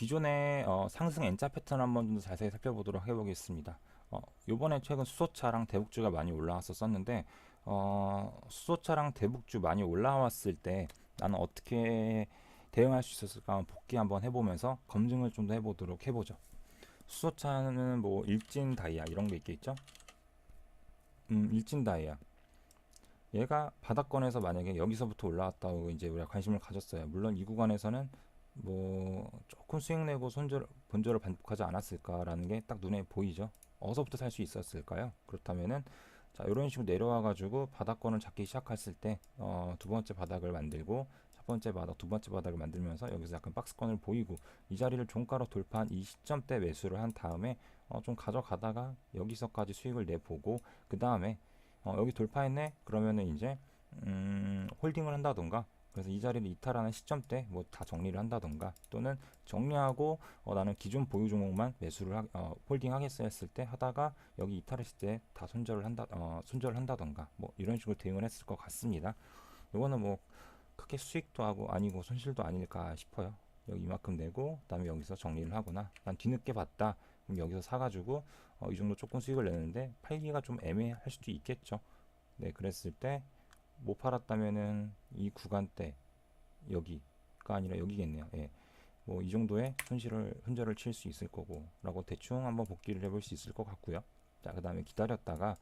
기존의 상승 N자 패턴 한번 좀 자세히 살펴보도록 해보겠습니다. 요번에 최근 수소차랑 대북주가 많이 올라왔었는데 수소차랑 대북주 많이 올라왔을 때 나는 어떻게 대응할 수 있었을까 한번 복귀 한번 해보면서 검증을 좀 더 해보도록 해보죠. 수소차는 뭐 일진 다이아 이런 게 있겠죠? 일진 다이아 얘가 바닥권에서 만약에 여기서부터 올라왔다고 이제 우리가 관심을 가졌어요. 물론 이 구간에서는 뭐 조금 수익 내고 본절을 반복하지 않았을까라는 게 딱 눈에 보이죠. 어디서부터 살 수 있었을까요? 그렇다면은 자 이런 식으로 내려와 가지고 바닥권을 잡기 시작했을 때 두 번째 바닥을 만들고 첫 번째 바닥, 두 번째 바닥을 만들면서 여기서 약간 박스권을 보이고 이 자리를 종가로 돌파한 이 시점대 매수를 한 다음에 좀 가져가다가 여기서까지 수익을 내보고 그 다음에 여기 돌파했네? 그러면은 이제 홀딩을 한다던가 그래서 이 자리를 이탈하는 시점대 뭐 다 정리를 한다던가 또는 정리하고 나는 기존 보유 종목만 홀딩 하겠어 했을 때 하다가 여기 이탈했을 때 다 손절을 한다던가 뭐 이런 식으로 대응을 했을 것 같습니다. 이거는 뭐 크게 수익도 하고 아니고 손실도 아닐까 싶어요. 여기 이만큼 내고 그다음에 여기서 정리를 하거나 난 뒤늦게 봤다 그럼 여기서 사가지고 이 정도 조금 수익을 내는데 팔기가 좀 애매할 수도 있겠죠. 네, 그랬을 때 못 팔았다면은 이 구간대 여기가 아니라 여기겠네요. 예. 뭐 이 정도의 손절을 칠 수 있을 거고 라고 대충 한번 복귀를 해볼 수 있을 것 같고요. 자, 그 다음에 기다렸다가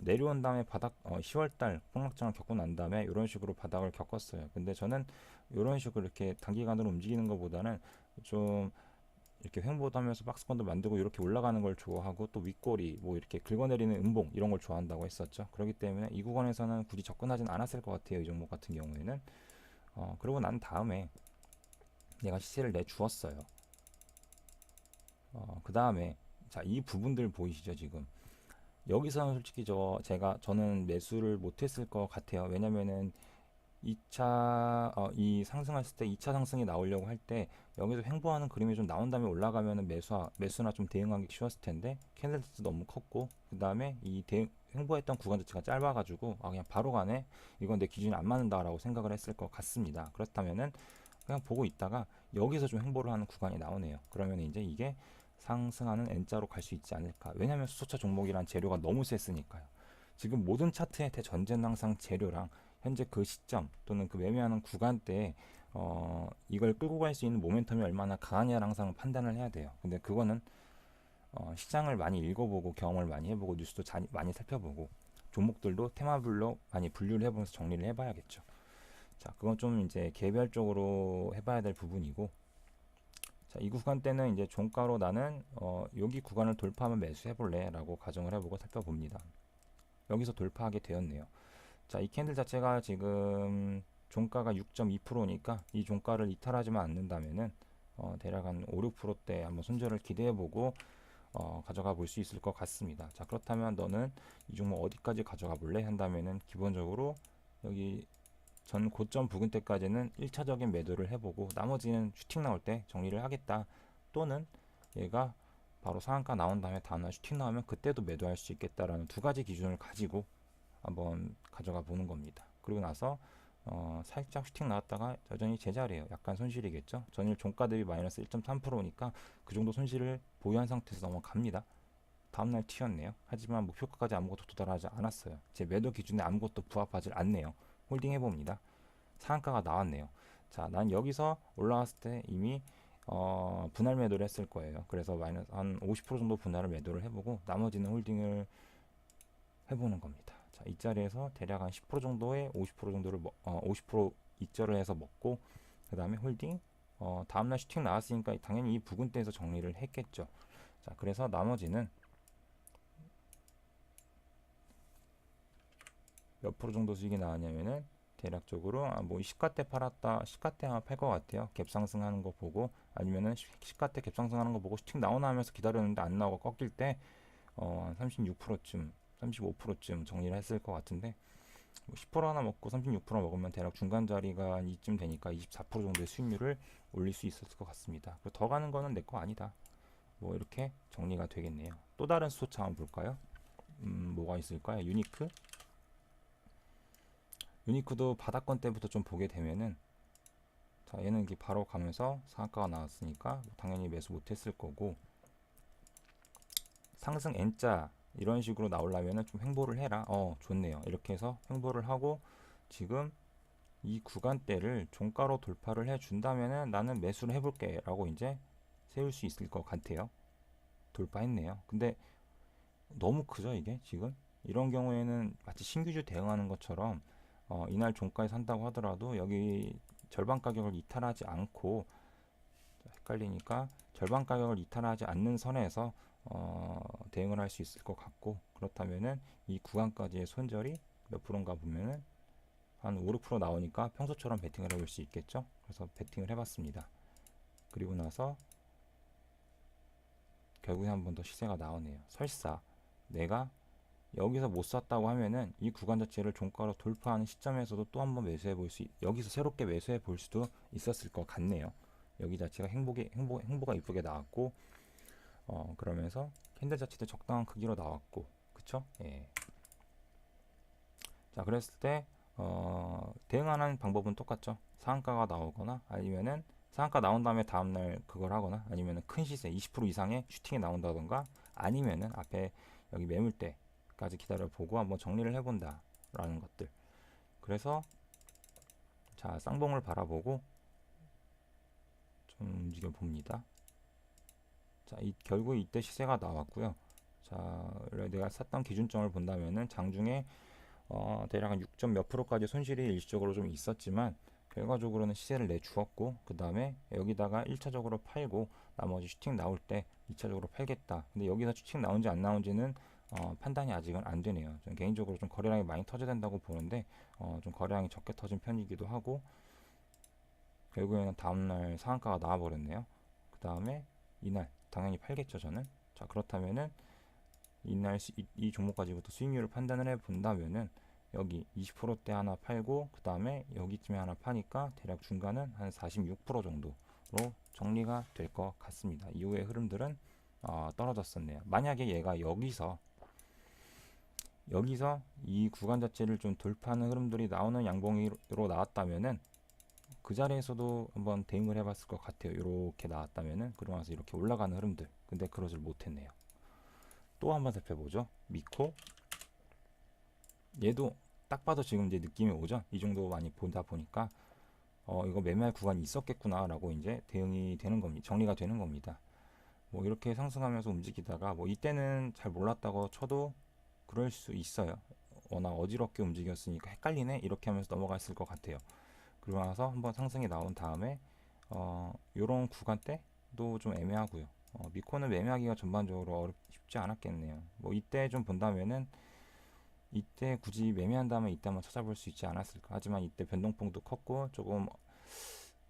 내려온 다음에 바닥 10월달 폭락장을 겪고 난 다음에 이런 식으로 바닥을 겪었어요. 근데 저는 이런 식으로 이렇게 단기간으로 움직이는 것보다는 좀 이렇게 횡보하면서 박스권도 만들고 이렇게 올라가는 걸 좋아하고 또 윗꼬리 뭐 이렇게 긁어내리는 음봉 이런 걸 좋아한다고 했었죠. 그렇기 때문에 이 구간에서는 굳이 접근하진 않았을 것 같아요. 이 종목 같은 경우에는 그러고 난 다음에 내가 시세를 내주었어요. 그 다음에 자, 이 부분들 보이시죠 지금 여기서는 솔직히 저는 매수를 못했을 것 같아요. 왜냐면은 2차 이 상승했을 때 2차 상승이 나오려고 할 때 여기서 횡보하는 그림이 좀 나온 다음에 올라가면은 매수나 좀 대응하기 쉬웠을 텐데 캔들 자체 너무 컸고 그 다음에 횡보했던 구간 자체가 짧아가지고 그냥 바로 가네 이건 내 기준이 안 맞는다라고 생각을 했을 것 같습니다. 그렇다면은 그냥 보고 있다가 여기서 좀 횡보를 하는 구간이 나오네요. 그러면 이제 이게 상승하는 N자로 갈 수 있지 않을까. 왜냐하면 수소차 종목이란 재료가 너무 셌으니까요. 지금 모든 차트의 대전제는 항상 재료랑 현재 그 시점 또는 그 매매하는 구간대에 이걸 끌고 갈 수 있는 모멘텀이 얼마나 강하냐를 항상 판단을 해야 돼요. 근데 그거는 시장을 많이 읽어보고 경험을 많이 해보고 뉴스도 많이 살펴보고 종목들도 테마별로 많이 분류를 해보면서 정리를 해봐야겠죠. 자, 그건 좀 이제 개별적으로 해봐야 될 부분이고, 자, 이 구간 때는 이제 종가로 나는 여기 구간을 돌파하면 매수해볼래라고 가정을 해보고 살펴봅니다. 여기서 돌파하게 되었네요. 자, 이 캔들 자체가 지금 종가가 6.2%니까 이 종가를 이탈하지만 않는다면은 대략 한 5, 6%대 한번 손절을 기대해보고 가져가 볼 수 있을 것 같습니다. 자, 그렇다면 너는 이 종목 어디까지 가져가 볼래? 한다면은 기본적으로 여기 전 고점 부근 때까지는 1차적인 매도를 해보고 나머지는 슈팅 나올 때 정리를 하겠다. 또는 얘가 바로 상한가 나온 다음에 다음날 슈팅 나오면 그때도 매도할 수 있겠다라는 두 가지 기준을 가지고 한번 가져가 보는 겁니다. 그리고 나서 살짝 슈팅 나왔다가 여전히 제자리에요. 약간 손실이겠죠. 전일 종가 대비 마이너스 1.3%니까 그 정도 손실을 보유한 상태에서 넘어갑니다. 다음날 튀었네요. 하지만 목표가까지 아무것도 도달하지 않았어요. 제 매도 기준에 아무것도 부합하지 않네요. 홀딩 해봅니다. 상한가가 나왔네요. 자, 난 여기서 올라왔을 때 이미 분할 매도를 했을 거예요. 그래서 마이너스 한 50% 정도 분할을 매도를 해보고 나머지는 홀딩을 해보는 겁니다. 자, 이 자리에서 대략 한 10% 정도의 50% 정도를 50% 입절을 해서 먹고 그 다음에 홀딩 다음날 슈팅 나왔으니까 당연히 이 부근대에서 정리를 했겠죠. 자, 그래서 나머지는 몇 프로 정도 수익이 나왔냐면은 대략적으로 뭐 시가때 팔았다 시가때 아마 팔 것 같아요. 갭 상승하는 거 보고 아니면은 시가때 갭 상승하는 거 보고 슈팅 나오나 하면서 기다렸는데 안 나오고 꺾일 때 36%쯤 35%쯤 정리를 했을 것 같은데 뭐10% 하나 먹고 36% 먹으면 대략 중간 자리가 이쯤 되니까 24% 정도의 수익률을 올릴 수 있었을 것 같습니다. 더 가는 거는 내 거 아니다. 뭐 이렇게 정리가 되겠네요. 또 다른 수소차 한번 볼까요? 뭐가 있을까요? 유니크도 바닥권 때부터 좀 보게 되면은 자, 얘는 이게 바로 가면서 상한가가 나왔으니까 당연히 매수 못했을 거고, 상승 N자 이런 식으로 나오려면은 좀 횡보를 해라. 좋네요. 이렇게 해서 횡보를 하고 지금 이 구간대를 종가로 돌파를 해준다면은 나는 매수를 해볼게 라고 이제 세울 수 있을 것 같아요. 돌파했네요. 근데 너무 크죠 이게 지금? 이런 경우에는 마치 신규주 대응하는 것처럼 이날 종가에 산다고 하더라도 여기 절반 가격을 이탈하지 않고, 헷갈리니까 절반 가격을 이탈하지 않는 선에서 대응을 할 수 있을 것 같고, 그렇다면은 이 구간까지의 손절이 몇 프로인가 보면은 한 5, 6% 나오니까 평소처럼 베팅을 해볼 수 있겠죠. 그래서 베팅을 해봤습니다. 그리고 나서 결국에 한 번 더 시세가 나오네요. 설사 내가 여기서 못 샀다고 하면은 이 구간 자체를 종가로 돌파하는 시점에서도 또 한 번 매수해 볼 수, 여기서 새롭게 매수해 볼 수도 있었을 것 같네요. 여기 자체가 행보가 이쁘게 나왔고, 그러면서 캔들 자체도 적당한 크기로 나왔고, 그쵸? 예. 자, 그랬을 때 대응하는 방법은 똑같죠. 상한가가 나오거나 아니면은 상한가 나온 다음에 다음날 그걸 하거나, 아니면은 큰 시세 20% 이상의 슈팅이 나온다던가, 아니면은 앞에 여기 매물대까지 기다려보고 한번 정리를 해본다 라는 것들. 그래서 자, 쌍봉을 바라보고 좀 움직여 봅니다. 자, 결국 이때 시세가 나왔고요. 자, 내가 샀던 기준점을 본다면은 장중에 대략 한 6점 몇 프로까지 손실이 일시적으로 좀 있었지만 결과적으로는 시세를 내주었고, 그 다음에 여기다가 1차적으로 팔고 나머지 슈팅 나올 때 2차적으로 팔겠다. 근데 여기서 슈팅 나온지 안 나온지는 판단이 아직은 안 되네요. 저는 개인적으로 좀 거래량이 많이 터져야 된다고 보는데 좀 거래량이 적게 터진 편이기도 하고, 결국에는 다음날 상한가가 나와버렸네요. 그 다음에 이날 당연히 팔겠죠 저는. 자, 그렇다면은 이날 이 종목까지부터 수익률을 판단을 해 본다면은 여기 20%대 하나 팔고 그 다음에 여기쯤에 하나 파니까 대략 중간은 한 46% 정도로 정리가 될 것 같습니다. 이후의 흐름들은 떨어졌었네요. 만약에 얘가 여기서 이 구간 자체를 좀 돌파하는 흐름들이 나오는 양봉으로 나왔다면은 그 자리에서도 한번 대응을 해봤을 것 같아요. 이렇게 나왔다면은 그러고 나서 이렇게 올라가는 흐름들. 근데 그러질 못했네요. 또 한번 살펴보죠. 미코, 얘도 딱 봐도 지금 이제 느낌이 오죠. 이 정도 많이 보다 보니까 이거 매매할 구간이 있었겠구나라고 이제 대응이 되는 겁니다. 정리가 되는 겁니다. 뭐 이렇게 상승하면서 움직이다가 뭐 이때는 잘 몰랐다고 쳐도 그럴 수 있어요. 워낙 어지럽게 움직였으니까 헷갈리네 이렇게 하면서 넘어갔을 것 같아요. 그러고 나서 한번 상승이 나온 다음에 요런 구간대도 좀 애매하고요. 미코는 매매하기가 전반적으로 쉽지 않았겠네요. 뭐 이때 좀 본다면은 이때 굳이 매매한다면 이때 한번 찾아볼 수 있지 않았을까. 하지만 이때 변동폭도 컸고 조금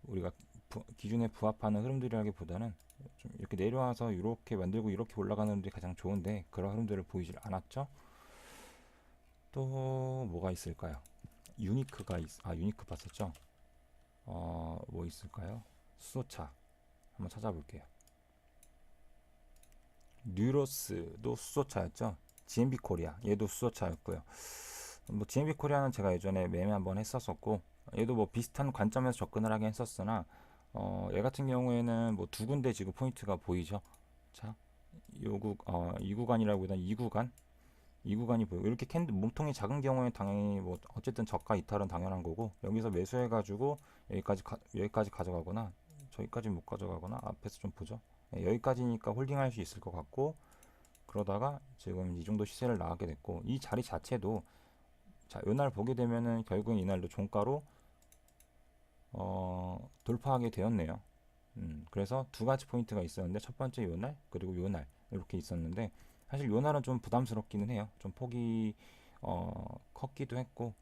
우리가 기준에 부합하는 흐름들이라기보다는 좀 이렇게 내려와서 이렇게 만들고 이렇게 올라가는 흐름들이 가장 좋은데 그런 흐름들을 보이질 않았죠. 또 뭐가 있을까요? 유니크 봤었죠. 뭐 있을까요? 수소차 한번 찾아볼게요. 뉴로스도 수소차였죠. GMB 코리아 얘도 수소차였고요. 뭐 GMB 코리아는 제가 예전에 매매 한번 했었었고, 얘도 뭐 비슷한 관점에서 접근을 하긴 했었으나 얘 같은 경우에는 뭐 두 군데 지금 포인트가 보이죠. 자, 이 구간이라고 보다 이 구간이 보이고, 이렇게 캔들 몸통이 작은 경우에 당연히 뭐 어쨌든 저가 이탈은 당연한 거고, 여기서 매수해가지고 여기까지 가져가거나 저기까지 못 가져가거나 앞에서 좀 보죠. 여기까지니까 홀딩할 수 있을 것 같고, 그러다가 지금 이 정도 시세를 나가게 됐고, 이 자리 자체도 자, 요날 보게 되면은 결국엔 이날도 종가로 돌파하게 되었네요. 그래서 두 가지 포인트가 있었는데 첫 번째 요날 그리고 요날 이렇게 있었는데, 사실 요날은 좀 부담스럽기는 해요. 좀 폭이 컸기도 했고,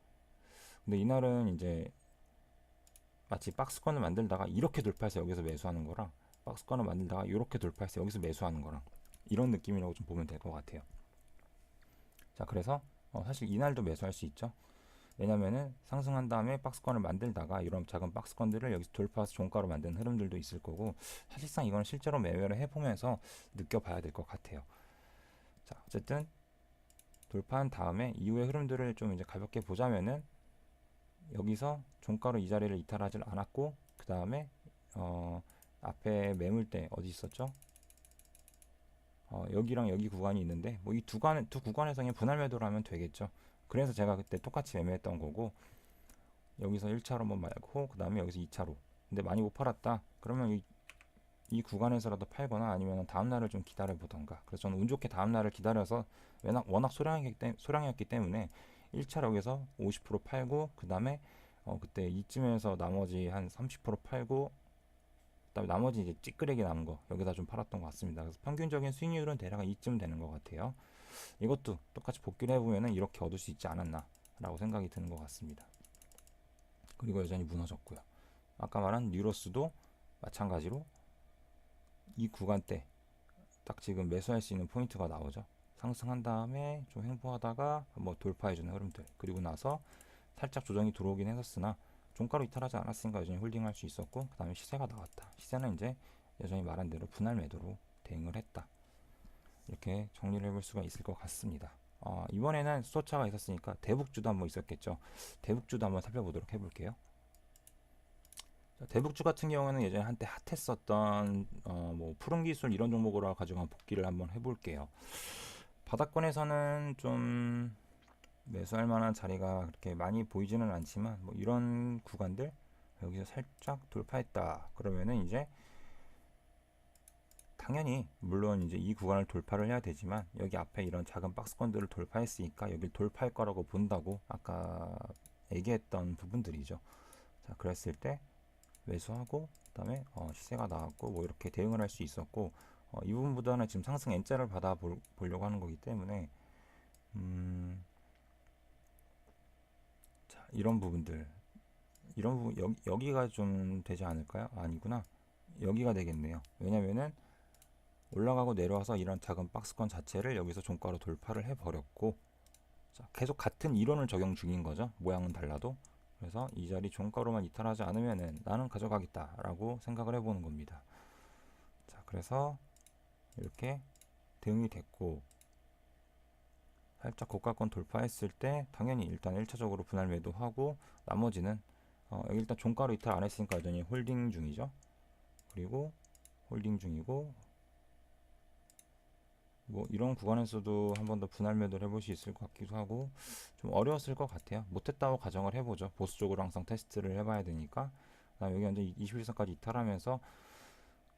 근데 이날은 이제 마치 박스권을 만들다가 이렇게 돌파해서 여기서 매수하는 거랑 박스권을 만들다가 이렇게 돌파해서 여기서 매수하는 거랑 이런 느낌이라고 좀 보면 될 것 같아요. 자, 그래서 사실 이날도 매수할 수 있죠. 왜냐면은 상승한 다음에 박스권을 만들다가 이런 작은 박스권들을 여기서 돌파해서 종가로 만드는 흐름들도 있을 거고, 사실상 이건 실제로 매매를 해보면서 느껴봐야 될 것 같아요. 자, 어쨌든 돌파한 다음에 이후의 흐름들을 좀 이제 가볍게 보자면은 여기서 종가로 이 자리를 이탈하지 않았고 그 다음에 앞에 매물대 어디 있었죠? 여기랑 여기 구간이 있는데 뭐 이 두 구간에서 그냥 분할 매도를 하면 되겠죠. 그래서 제가 그때 똑같이 매매했던 거고, 여기서 1차로 한번 말고 그 다음에 여기서 2차로. 근데 많이 못 팔았다 그러면 이 구간에서라도 팔거나 아니면 다음날을 좀 기다려 보던가. 그래서 저는 운 좋게 다음날을 기다려서, 워낙 소량이었기 때문에 1차로 여기서 50% 팔고, 그 다음에 그때 이쯤에서 나머지 한 30% 팔고, 그다음에 나머지 이제 찌끄레기 남은 거 여기다 좀 팔았던 것 같습니다. 그래서 평균적인 수익률은 대략 이쯤 되는 것 같아요. 이것도 똑같이 복귀를 해보면은 이렇게 얻을 수 있지 않았나라고 생각이 드는 것 같습니다. 그리고 여전히 무너졌고요. 아까 말한 뉴로스도 마찬가지로 이 구간대 딱 지금 매수할 수 있는 포인트가 나오죠. 상승한 다음에 좀 횡보하다가 한번 돌파해주는 흐름들, 그리고 나서 살짝 조정이 들어오긴 했었으나 종가로 이탈하지 않았으니까 여전히 홀딩할 수 있었고, 그 다음에 시세가 나왔다. 시세는 이제 여전히 말한 대로 분할 매도로 대응을 했다. 이렇게 정리를 해볼 수가 있을 것 같습니다. 이번에는 수소차가 있었으니까 대북주도 한번 있었겠죠. 대북주도 한번 살펴보도록 해볼게요. 대북주 같은 경우에는 예전에 한때 핫했었던 뭐 푸른 기술 이런 종목으로 가지고 한번 복귀를 한번 해볼게요. 바닥권에서는 좀 매수할 만한 자리가 그렇게 많이 보이지는 않지만, 뭐 이런 구간들 여기서 살짝 돌파했다 그러면은 이제 당연히 물론 이제 이 구간을 돌파를 해야 되지만, 여기 앞에 이런 작은 박스권들을 돌파했으니까 여길 돌파할 거라고 본다고 아까 얘기했던 부분들이죠. 자, 그랬을 때 매수하고 그다음에 시세가 나왔고 뭐 이렇게 대응을 할 수 있었고, 이 부분보다는 지금 상승 N자를 받아 보려고 하는 거기 때문에 자, 이런 부분 여기가 좀 되지 않을까요? 아니구나, 여기가 되겠네요. 왜냐면은 올라가고 내려와서 이런 작은 박스권 자체를 여기서 종가로 돌파를 해버렸고, 자, 계속 같은 이론을 적용 중인 거죠. 모양은 달라도. 그래서 이 자리 종가로만 이탈하지 않으면은 나는 가져가겠다라고 생각을 해보는 겁니다. 자, 그래서 이렇게 대응이 됐고, 살짝 고가권 돌파했을 때 당연히 일단 1차적으로 분할 매도하고, 나머지는 여기 일단 종가로 이탈 안 했으니까 여전히 홀딩 중이죠. 그리고 홀딩 중이고, 뭐 이런 구간에서도 한 번 더 분할 매도를 해볼 수 있을 것 같기도 하고, 좀 어려웠을 것 같아요. 못했다고 가정을 해보죠. 보수적으로 항상 테스트를 해봐야 되니까. 그다음 여기 완전 21선까지 이탈하면서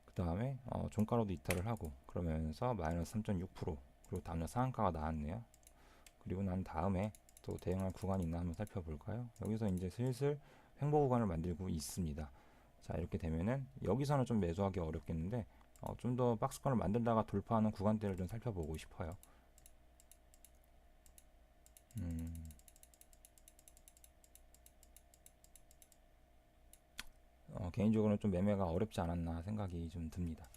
그 다음에 종가로도 이탈을 하고 그러면서 마이너스 3.6%, 그리고 다음날 상한가가 나왔네요. 그리고 난 다음에 또 대응할 구간이 있나 한번 살펴볼까요? 여기서 이제 슬슬 횡보 구간을 만들고 있습니다. 자, 이렇게 되면은 여기서는 좀 매수하기 어렵겠는데, 좀 더 박스권을 만들다가 돌파하는 구간대를 좀 살펴보고 싶어요. 개인적으로는 좀 매매가 어렵지 않았나 생각이 좀 듭니다.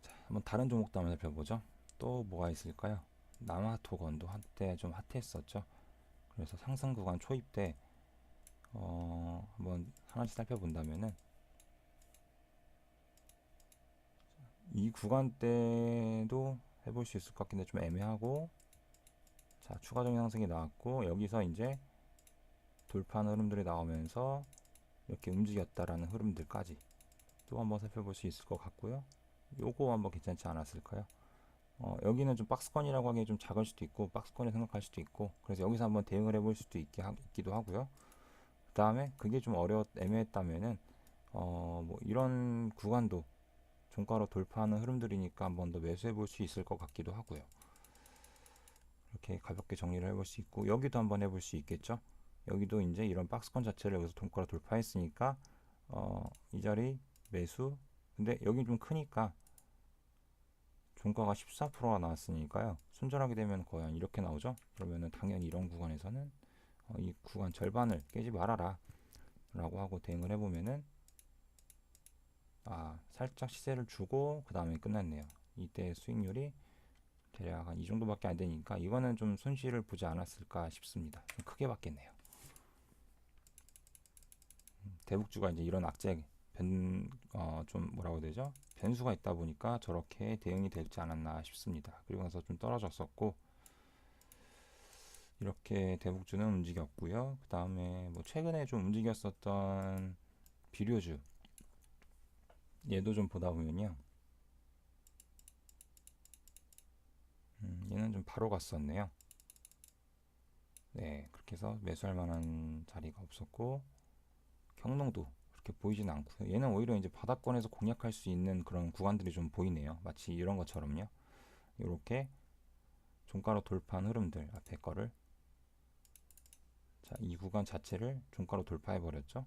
자, 한번 다른 종목도 한번 살펴보죠. 또 뭐가 있을까요? 남아토건도 한때 좀 핫했었죠. 그래서 상승 구간 초입 때 한번 하나씩 살펴본다면은 이 구간대도 해볼 수 있을 것 같긴 데 좀 애매하고, 자, 추가적인 상승이 나왔고 여기서 이제 돌파하는 흐름들이 나오면서 이렇게 움직였다라는 흐름들까지 또 한번 살펴볼 수 있을 것 같고요. 요거 한번 괜찮지 않았을까요? 여기는 좀 박스권이라고 하기에 좀 작을 수도 있고 박스권이 생각할 수도 있고, 그래서 여기서 한번 대응을 해볼 수도 있기도 하고요. 그 다음에 그게 좀 애매했다면은 뭐 이런 구간도 종가로 돌파하는 흐름들이니까 한번 더 매수해 볼 수 있을 것 같기도 하고요. 이렇게 가볍게 정리를 해볼 수 있고, 여기도 한번 해볼 수 있겠죠. 여기도 이제 이런 박스권 자체를 여기서 종가로 돌파했으니까 이 자리 매수. 근데 여기 좀 크니까 종가가 14%가 나왔으니까요. 손절하게 되면 거의 한 이렇게 나오죠. 그러면은 당연히 이런 구간에서는 이 구간 절반을 깨지 말아라 라고 하고 대응을 해보면은 살짝 시세를 주고 그 다음에 끝났네요. 이때 수익률이 대략 한 이 정도밖에 안 되니까 이거는 좀 손실을 보지 않았을까 싶습니다. 좀 크게 받겠네요. 대북주가 이제 이런 좀 뭐라고 해야 되죠? 변수가 있다 보니까 저렇게 대응이 되지 않았나 싶습니다. 그리고 나서 좀 떨어졌었고, 이렇게 대북주는 움직였고요. 그 다음에 뭐 최근에 좀 움직였었던 비료주 얘도 좀 보다 보면요. 얘는 좀 바로 갔었네요. 네, 그렇게 해서 매수할 만한 자리가 없었고 경농도 그렇게 보이진 않고요. 얘는 오히려 이제 바닥권에서 공략할 수 있는 그런 구간들이 좀 보이네요. 마치 이런 것처럼요. 이렇게 종가로 돌파한 흐름들 앞에 거를 자, 이 구간 자체를 종가로 돌파해 버렸죠.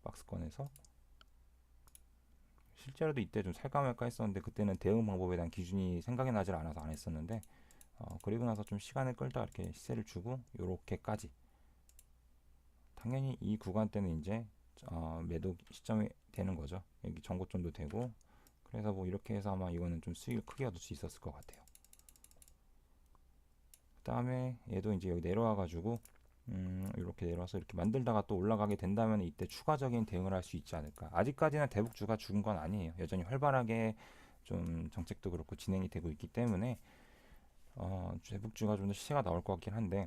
박스권에서 실제로도 이때 좀 살까 말까 했었는데 그때는 대응 방법에 대한 기준이 생각이 나질 않아서 안 했었는데 그리고 나서 좀 시간을 끌다 이렇게 시세를 주고 요렇게까지 당연히 이 구간 때는 이제 매도 시점이 되는 거죠. 여기 전고점도 되고 그래서 뭐 이렇게 해서 아마 이거는 좀 수익을 크게 얻을 수 있었을 것 같아요. 그 다음에 얘도 이제 여기 내려와 가지고 이렇게 내려와서 이렇게 만들다가 또 올라가게 된다면 이때 추가적인 대응을 할 수 있지 않을까. 아직까지는 대북주가 죽은 건 아니에요. 여전히 활발하게 좀 정책도 그렇고 진행이 되고 있기 때문에 대북주가 좀 더 시세가 나올 것 같긴 한데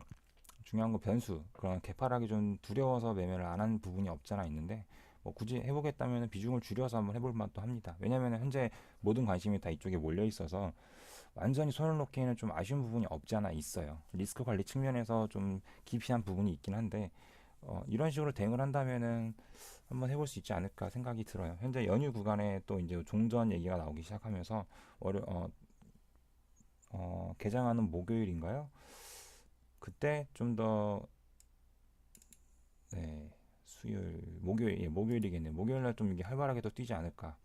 중요한 건 변수 그런 개파락이 좀 두려워서 매매를 안 한 부분이 없잖아 있는데 뭐 굳이 해보겠다면 비중을 줄여서 한번 해볼 만도 합니다. 왜냐하면 현재 모든 관심이 다 이쪽에 몰려 있어서 완전히 손을 놓기에는 좀 아쉬운 부분이 없지 않아 있어요. 리스크 관리 측면에서 좀 기피한 부분이 있긴 한데 이런 식으로 대응을 한다면은 한번 해볼 수 있지 않을까 생각이 들어요. 현재 연휴 구간에 또 이제 종전 얘기가 나오기 시작하면서 개장하는 목요일인가요? 그때 좀 더 네, 수요일, 목요일, 예, 목요일이겠네요. 목요일 날 좀 이게 활발하게 또 뛰지 않을까.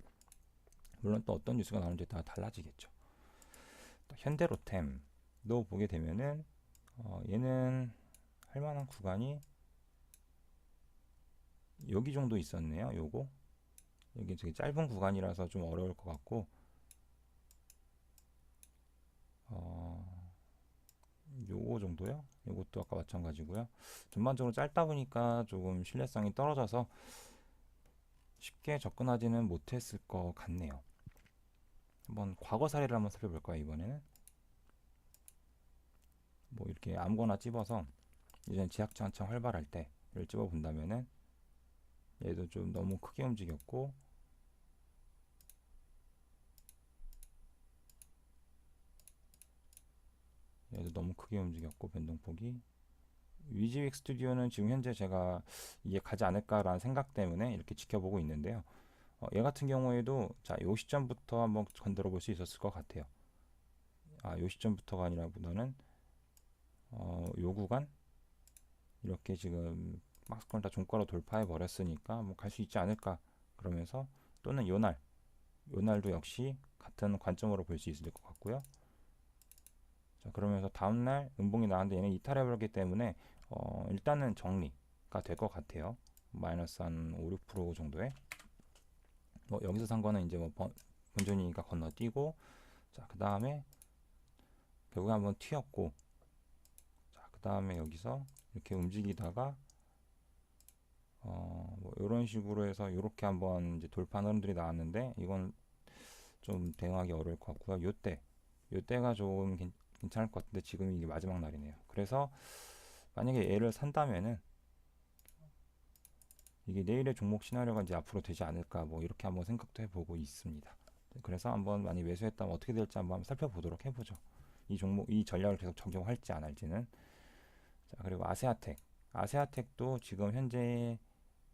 물론 또 어떤 뉴스가 나오는지에 따라 달라지겠죠. 또 현대로템도 보게 되면은 얘는 할 만한 구간이 여기 정도 있었네요. 요거 여기 되게 짧은 구간이라서 좀 어려울 것 같고 어, 요거 정도요. 요것도 아까 마찬가지고요. 전반적으로 짧다 보니까 조금 신뢰성이 떨어져서 쉽게 접근하지는 못했을 것 같네요. 한번 과거 사례를 한번 살펴볼까요? 이번에는 뭐 이렇게 아무거나 찝어서 이제 제약차 한창 활발할 때를 찝어 본다면은 얘도 좀 너무 크게 움직였고 얘도 너무 크게 움직였고 변동폭이 위즈윅 스튜디오는 지금 현재 제가 이게 가지 않을까라는 생각 때문에 이렇게 지켜보고 있는데요. 얘 같은 경우에도 자, 요 시점부터 한번 건드려 볼 수 있었을 것 같아요. 요 시점부터가 아니라 보다는 요 구간 이렇게 지금 박스권 다 종가로 돌파해 버렸으니까 뭐 갈 수 있지 않을까 그러면서 또는 요날도 역시 같은 관점으로 볼 수 있을 것 같고요. 자, 그러면서 다음날 음봉이 나왔는데 얘는 이탈해 버렸기 때문에 일단은 정리가 될 것 같아요. 마이너스 한 5, 6% 정도에 뭐 여기서 산 거는 이제 뭐 본전이니까 건너뛰고 자, 그 다음에 결국에 한번 튀었고 자, 그 다음에 여기서 이렇게 움직이다가 뭐 이런 식으로 해서 이렇게 한번 이제 돌파 흐름들이 나왔는데 이건 좀 대응하기 어려울 것 같고요. 요때가 좀 괜찮을 것 같은데 지금 이게 마지막 날이네요. 그래서 만약에 얘를 산다면은 이게 내일의 종목 시나리오가 이제 앞으로 되지 않을까 뭐 이렇게 한번 생각도 해보고 있습니다. 그래서 한번 많이 매수했다면 어떻게 될지 한번 살펴보도록 해보죠. 이 종목 이 전략을 계속 적용할지 안 할지는 자 그리고 아세아텍도 지금 현재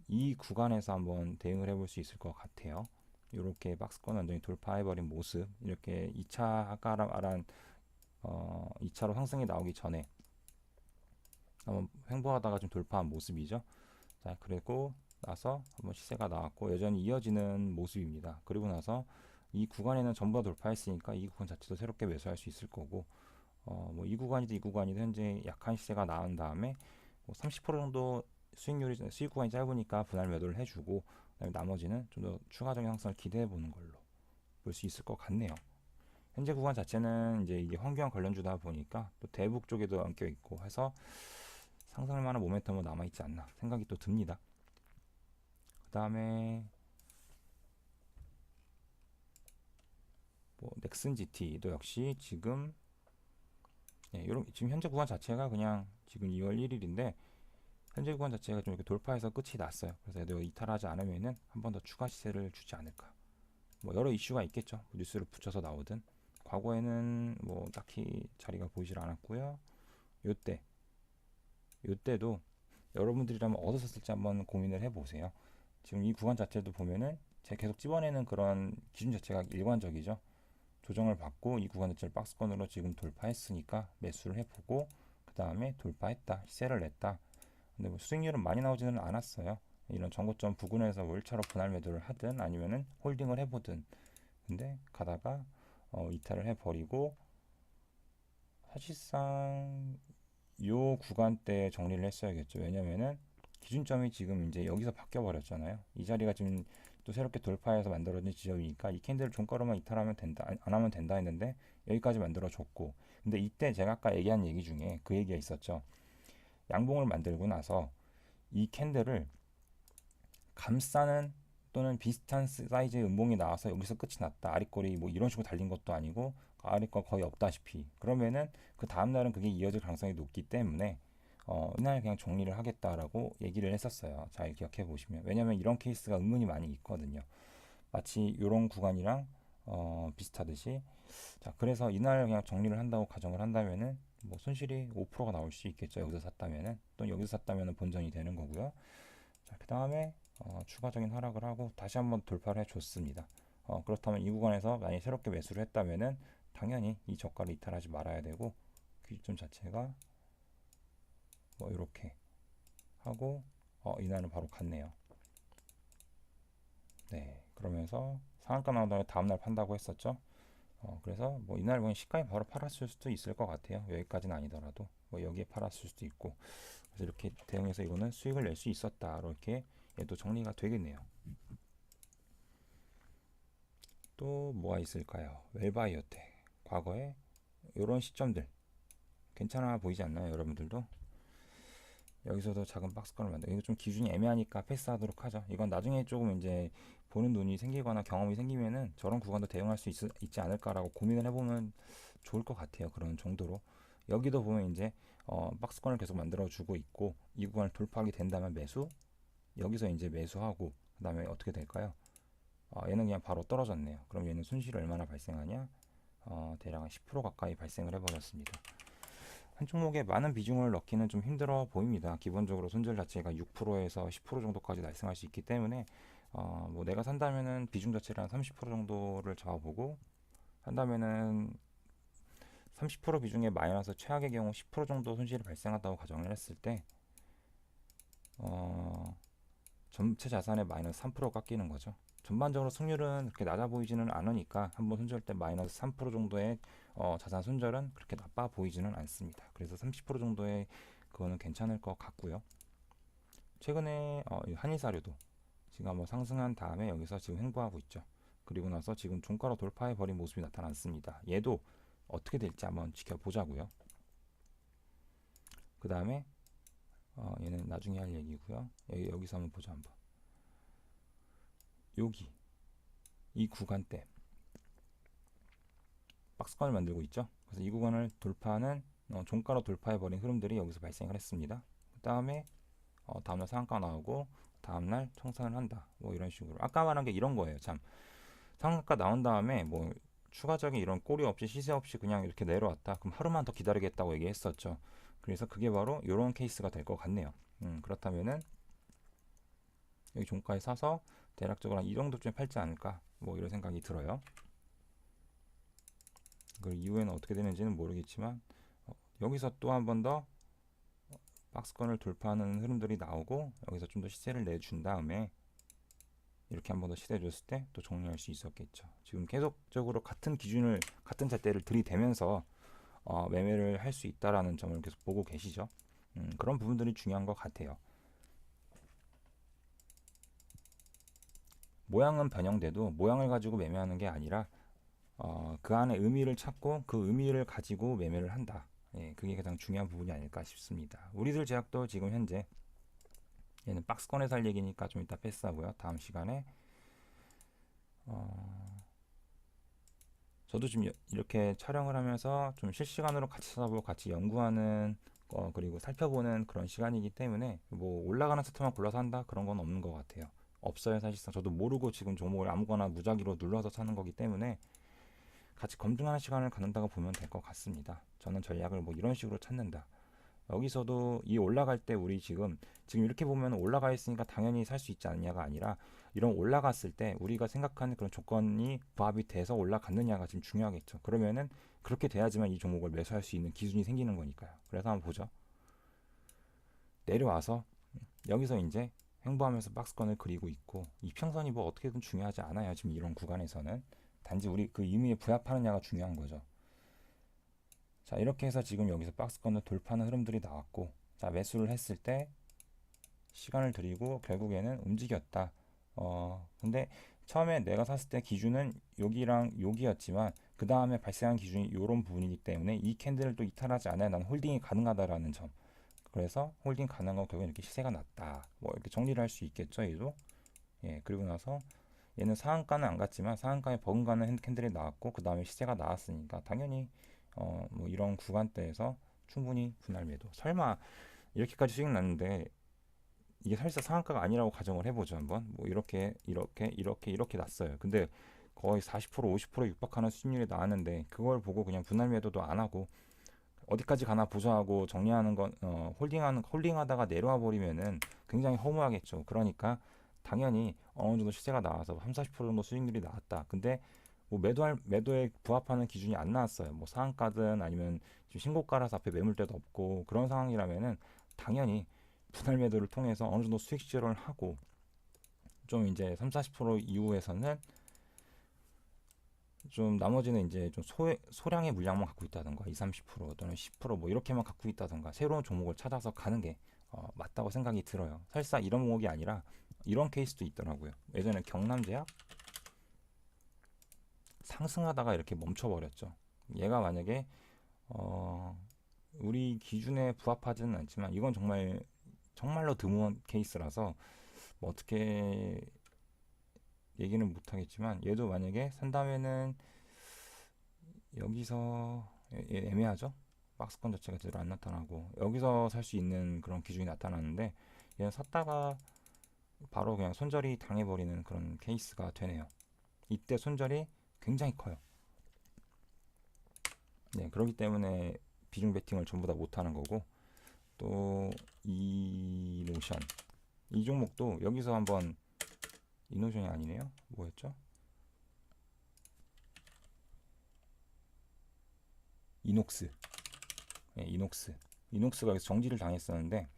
이 구간에서 한번 대응을 해볼 수 있을 것 같아요. 이렇게 박스권 완전히 돌파해버린 모습 이렇게 2차 아까 말한 2차로 상승이 나오기 전에 한번 횡보하다가 좀 돌파한 모습이죠. 자 그리고 나서 한번 시세가 나왔고 여전히 이어지는 모습입니다. 그리고 나서 이 구간에는 전부 다 돌파했으니까 이 구간 자체도 새롭게 매수할 수 있을 거고 뭐 이 구간이든 이 구간이든 현재 약한 시세가 나온 다음에 뭐30% 정도 수익 구간이 짧으니까 분할 매도를 해주고 그다음에 나머지는 좀 더 추가적인 상승을 기대해 보는 걸로 볼 수 있을 것 같네요. 현재 구간 자체는 이제 이게 환경 관련주다 보니까 또 대북 쪽에도 엉켜 있고 해서 상승할 만한 모멘텀은 남아 있지 않나 생각이 또 듭니다. 그 다음에 뭐 넥슨 GT도 역시 지금 지금 현재 구간 자체가 그냥 지금 2월 1일인데 현재 구간 자체가 좀 이렇게 돌파해서 끝이 났어요. 그래서 얘도 이탈하지 않으면은 한 번 더 추가 시세를 주지 않을까. 뭐 여러 이슈가 있겠죠. 뉴스를 붙여서 나오든. 과거에는 뭐 딱히 자리가 보이질 않았고요. 요때도 여러분들이라면 어디서 쓸지 한번 고민을 해보세요. 지금 이 구간 자체도 보면은 제가 계속 집어내는 그런 기준 자체가 일관적이죠. 조정을 받고 이 구간 자체를 박스권으로 지금 돌파했으니까 매수를 해보고 그 다음에 돌파했다, 시세를 냈다. 근데 뭐 수익률은 많이 나오지는 않았어요. 이런 전고점 부근에서 뭐 1차로 분할 매도를 하든 아니면은 홀딩을 해보든. 근데 가다가 이탈을 해버리고 사실상 요 구간대 정리를 했어야겠죠. 왜냐면은 기준점이 지금 이제 여기서 바뀌어 버렸잖아요. 이 자리가 지금 또 새롭게 돌파해서 만들어진 지점이니까 이 캔들을 종가로만 이탈하면 된다, 안 하면 된다 했는데 여기까지 만들어 줬고, 근데 이때 제가 아까 얘기한 얘기 중에 그 얘기가 있었죠. 양봉을 만들고 나서 이 캔들을 감싸는 또는 비슷한 사이즈의 음봉이 나와서 여기서 끝이 났다. 아랫골이 뭐 이런 식으로 달린 것도 아니고 아랫골 거의 없다시피. 그러면은 그 다음 날은 그게 이어질 가능성이 높기 때문에 이날 그냥 정리를 하겠다라고 얘기를 했었어요. 잘 기억해 보시면. 왜냐면 이런 케이스가 은근히 많이 있거든요. 마치 이런 구간이랑 비슷하듯이. 자, 그래서 이날 그냥 정리를 한다고 가정을 한다면은 뭐 손실이 5%가 나올 수 있겠죠. 여기서 샀다면은. 또 여기서 샀다면은 본전이 되는 거고요. 자, 그 다음에 추가적인 하락을 하고 다시 한번 돌파를 해줬습니다. 그렇다면 이 구간에서 만약 새롭게 매수를 했다면은 당연히 이 저가를 이탈하지 말아야 되고 기준 자체가 뭐 이렇게 하고 이날은 바로 갔네요. 네, 그러면서 상한가 나온 다음에 다음날 판다고 했었죠. 그래서 뭐 이날 그냥 시가에 바로 팔았을 수도 있을 것 같아요. 여기까지는 아니더라도 뭐 여기에 팔았을 수도 있고. 그래서 이렇게 대응해서 이거는 수익을 낼 수 있었다. 이렇게 얘도 정리가 되겠네요. 또 뭐가 있을까요? 웰바이어텍 과거에 이런 시점들 괜찮아 보이지 않나요, 여러분들도? 여기서도 작은 박스권을 만들고, 이거 좀 기준이 애매하니까 패스하도록 하죠. 이건 나중에 조금 이제 보는 눈이 생기거나 경험이 생기면은 저런 구간도 대응할 수 있지 않을까라고 고민을 해보면 좋을 것 같아요. 그런 정도로. 여기도 보면 이제 박스권을 계속 만들어 주고 있고, 이 구간을 돌파하게 된다면 매수, 여기서 이제 매수하고 그 다음에 어떻게 될까요? 얘는 그냥 바로 떨어졌네요. 그럼 얘는 손실이 얼마나 발생하냐? 대략 10% 가까이 발생을 해버렸습니다. 한 종목에 많은 비중을 넣기는 좀 힘들어 보입니다. 기본적으로 손절 자체가 6%에서 10% 정도까지 날쌘할 수 있기 때문에 뭐 내가 산다면은 비중 자체를 한 30% 정도를 잡아보고, 한다면은 30% 비중의 마이너스 최악의 경우 10% 정도 손실이 발생한다고 가정을 했을 때 전체 자산의 마이너스 3% 깎이는 거죠. 전반적으로 승률은 그렇게 낮아 보이지는 않으니까 한번 손절 때 마이너스 3% 정도의 자산 손절은 그렇게 나빠 보이지는 않습니다. 그래서 30% 정도의 그거는 괜찮을 것 같고요. 최근에 한일사료도 지금 한번 상승한 다음에 여기서 지금 횡보하고 있죠. 그리고 나서 지금 종가로 돌파해 버린 모습이 나타났습니다. 얘도 어떻게 될지 한번 지켜보자고요. 그 다음에 얘는 나중에 할 얘기고요. 여기서 한번 보자 한번. 여기 이 구간대 박스권을 만들고 있죠. 그래서 이 구간을 돌파하는 종가로 돌파해버린 흐름들이 여기서 발생을 했습니다. 그 다음에 다음날 상한가 나오고 다음날 청산을 한다. 뭐 이런 식으로 아까 말한 게 이런 거예요. 참 상한가 나온 다음에 뭐 추가적인 이런 꼬리 없이 시세 없이 그냥 이렇게 내려왔다. 그럼 하루만 더 기다리겠다고 얘기했었죠. 그래서 그게 바로 이런 케이스가 될 것 같네요. 그렇다면은 여기 종가에 사서 대략적으로 한 이 정도쯤에 팔지 않을까 뭐 이런 생각이 들어요. 그 이후에는 어떻게 되는지는 모르겠지만 여기서 또 한 번 더 박스권을 돌파하는 흐름들이 나오고 여기서 좀 더 시세를 내준 다음에 이렇게 한 번 더 시세 줬을 때 또 정리할 수 있었겠죠. 지금 계속적으로 같은 기준을 같은 잣대를 들이대면서 매매를 할 수 있다라는 점을 계속 보고 계시죠. 그런 부분들이 중요한 것 같아요. 모양은 변형돼도 모양을 가지고 매매하는 게 아니라 그 안에 의미를 찾고 그 의미를 가지고 매매를 한다. 예, 그게 가장 중요한 부분이 아닐까 싶습니다. 우리들 제약도 지금 현재 얘는 박스권에서 할 얘기니까 좀 이따 패스하고요. 다음 시간에 저도 지금 이렇게 촬영을 하면서 좀 실시간으로 같이 찾아보고 같이 연구하는 그리고 살펴보는 그런 시간이기 때문에 뭐 올라가는 차트만 골라서 한다 그런 건 없는 것 같아요. 없어요. 사실상 저도 모르고 지금 종목을 아무거나 무작위로 눌러서 사는 거기 때문에 같이 검증하는 시간을 갖는다고 보면 될 것 같습니다. 저는 전략을 뭐 이런 식으로 찾는다. 여기서도 이 올라갈 때 우리 지금 이렇게 보면 올라가 있으니까 당연히 살 수 있지 않냐가 아니라 이런 올라갔을 때 우리가 생각하는 그런 조건이 부합이 돼서 올라갔느냐가 지금 중요하겠죠. 그러면은 그렇게 돼야지만 이 종목을 매수할 수 있는 기준이 생기는 거니까요. 그래서 한번 보죠. 내려와서 여기서 이제 횡보하면서 박스권을 그리고 있고 이평선이 뭐 어떻게든 중요하지 않아요. 지금 이런 구간에서는 단지 우리 그 의미에 부합하느냐가 중요한 거죠. 자, 이렇게 해서 지금 여기서 박스권을 돌파하는 흐름들이 나왔고, 자, 매수를 했을 때 시간을 들이고 결국에는 움직였다. 근데 처음에 내가 샀을 때 기준은 여기랑 여기였지만 그 다음에 발생한 기준이 이런 부분이기 때문에 이 캔들을 또 이탈하지 않아야 난 홀딩이 가능하다라는 점. 그래서 홀딩 가능한 건 결국엔 이렇게 시세가 낮다. 뭐 이렇게 정리를 할 수 있겠죠, 얘도. 예, 그리고 나서 얘는 상한가는 안 갔지만 상한가에 버금가는 캔들이 나왔고 그 다음에 시세가 나왔으니까 당연히 뭐 이런 구간대에서 충분히 분할 매도. 설마 이렇게까지 수익 났는데 이게 사실상 상한가가 아니라고 가정을 해보죠 한번. 뭐 이렇게 났어요. 근데 거의 40% 50% 육박하는 수익률이 나왔는데 그걸 보고 그냥 분할 매도도 안 하고 어디까지 가나 보조하고 정리하는 건 홀딩하다가 내려와 버리면은 굉장히 허무하겠죠. 그러니까 당연히 어느 정도 시세가 나와서 3, 40% 정도 수익률이 나왔다. 근데 뭐 매도에 부합하는 기준이 안 나왔어요. 뭐 상한가든 아니면 지금 신고가라서 앞에 매물대도 없고 그런 상황이라면은 당연히 분할 매도를 통해서 어느 정도 수익 실현을 하고 좀 이제 3, 40% 이후에서는 좀 나머지는 이제 좀 소량의 물량만 갖고 있다던가 2, 30% 또는 10%뭐 이렇게만 갖고 있다던가 새로운 종목을 찾아서 가는 게 맞다고 생각이 들어요. 설사 이런 종목이 아니라 이런 케이스도 있더라고요. 예전에 경남제약 상승하다가 이렇게 멈춰버렸죠. 얘가 만약에 어, 우리 기준에 부합하지는 않지만 이건 정말로 드문 케이스라서 뭐 어떻게 얘기는 못하겠지만 얘도 만약에 산다면은 여기서 애매하죠. 박스권 자체가 제대로 안 나타나고 여기서 살 수 있는 그런 기준이 나타나는데 얘는 샀다가 바로 그냥 손절이 당해버리는 그런 케이스가 되네요. 이때 손절이 굉장히 커요. 네, 그렇기 때문에 비중 베팅을 전부 다 못하는 거고 또 이노션 이 종목도 여기서 한번 이노션이 아니네요. 뭐였죠? 이녹스. 네, 이녹스가 여기서 정지를 당했었는데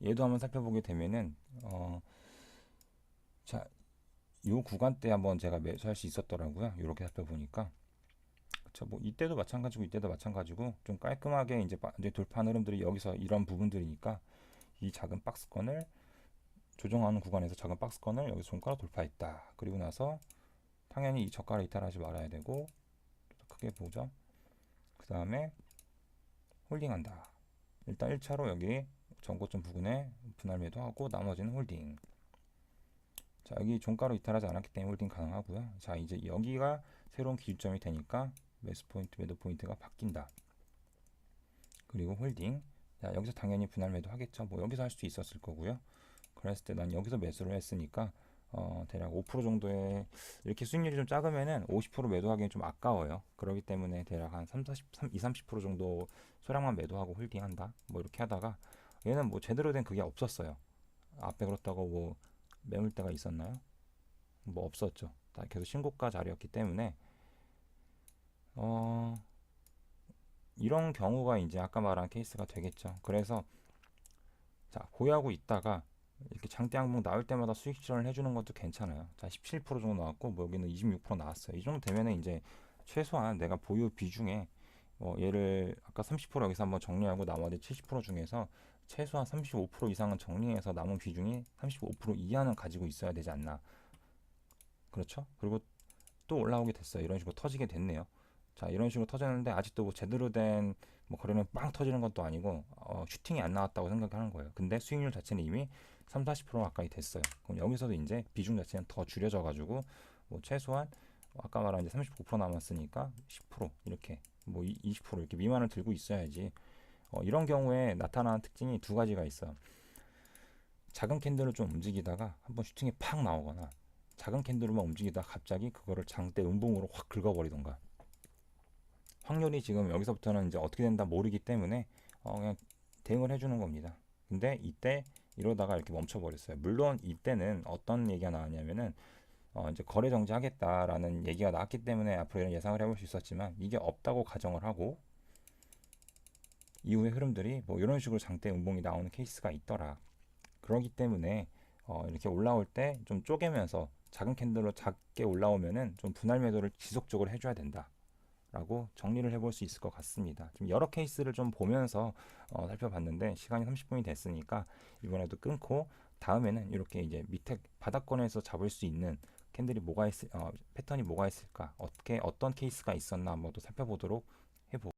얘도 한번 살펴보게 되면은 자, 요 구간대 한번 제가 매수할 수 있었더라고요. 이렇게 살펴보니까 그쵸, 뭐 이때도 마찬가지고 이때도 마찬가지고 좀 깔끔하게 이제 돌파한 흐름들이 여기서 이런 부분들이니까 이 작은 박스권을 조정하는 구간에서 작은 박스권을 여기서 종가로 돌파했다. 그리고 나서 당연히 이 저가를 이탈하지 말아야 되고 크게 보죠. 그 다음에 홀딩한다. 일단 1차로 여기 전고점 부근에 분할 매도하고 나머지는 홀딩. 자, 여기 종가로 이탈하지 않았기 때문에 홀딩 가능하고요. 자, 이제 여기가 새로운 기준점이 되니까 매수 포인트, 매도 포인트가 바뀐다. 그리고 홀딩. 자, 여기서 당연히 분할 매도 하겠죠. 뭐 여기서 할 수도 있었을 거고요. 그랬을 때 난 여기서 매수를 했으니까 대략 5% 정도의 이렇게 수익률이 좀 작으면은 50% 매도하기는 좀 아까워요. 그렇기 때문에 대략 한 30% 정도 소량만 매도하고 홀딩한다. 뭐 이렇게 하다가 얘는 뭐 제대로 된 그게 없었어요. 앞에 그렇다고 뭐 매물대가 있었나요? 뭐 없었죠. 다 계속 신고가 자리였기 때문에 어, 이런 경우가 이제 아까 말한 케이스가 되겠죠. 그래서 자, 보유하고 있다가 이렇게 장대 항목 나올 때마다 수익 실현을 해주는 것도 괜찮아요. 자, 17% 정도 나왔고 뭐 여기는 26% 나왔어요. 이 정도 되면은 이제 최소한 내가 보유 비중에 얘를 아까 30% 여기서 한번 정리하고 나머지 70% 중에서 최소한 35% 이상은 정리해서 남은 비중이 35% 이하는 가지고 있어야 되지 않나. 그렇죠? 그리고 또 올라오게 됐어요. 이런 식으로 터지게 됐네요. 자, 이런 식으로 터졌는데 아직도 뭐 제대로 된 뭐 거래는 빵 터지는 것도 아니고 슈팅이 안 나왔다고 생각하는 거예요. 근데 수익률 자체는 이미 3, 40% 가까이 됐어요. 그럼 여기서도 이제 비중 자체는 더 줄여져 가지고 뭐 최소한 아까 말한 이제 35% 남았으니까 10% 이렇게 뭐 20% 이렇게 미만을 들고 있어야지 이런 경우에 나타나는 특징이 두 가지가 있어요. 작은 캔들을 좀 움직이다가 한번 슈팅이 팍 나오거나 작은 캔들만 움직이다가 갑자기 그거를 장대 음봉으로 확 긁어버리던가. 확률이 지금 여기서부터는 이제 어떻게 된다 모르기 때문에 그냥 대응을 해주는 겁니다. 근데 이때 이러다가 이렇게 멈춰버렸어요. 물론 이때는 어떤 얘기가 나왔냐면은 이제 거래 정지하겠다라는 얘기가 나왔기 때문에 앞으로 이런 예상을 해볼 수 있었지만 이게 없다고 가정을 하고 이후의 흐름들이 뭐 이런 식으로 장대 음봉이 나오는 케이스가 있더라. 그러기 때문에 이렇게 올라올 때 좀 쪼개면서 작은 캔들로 작게 올라오면은 좀 분할 매도를 지속적으로 해줘야 된다. 라고 정리를 해볼 수 있을 것 같습니다. 좀 여러 케이스를 좀 보면서 살펴봤는데 시간이 30분이 됐으니까 이번에도 끊고 다음에는 이렇게 이제 밑에 바닥권에서 잡을 수 있는 캔들이 패턴이 뭐가 있을까, 어떤 케이스가 있었나 한번 또 살펴보도록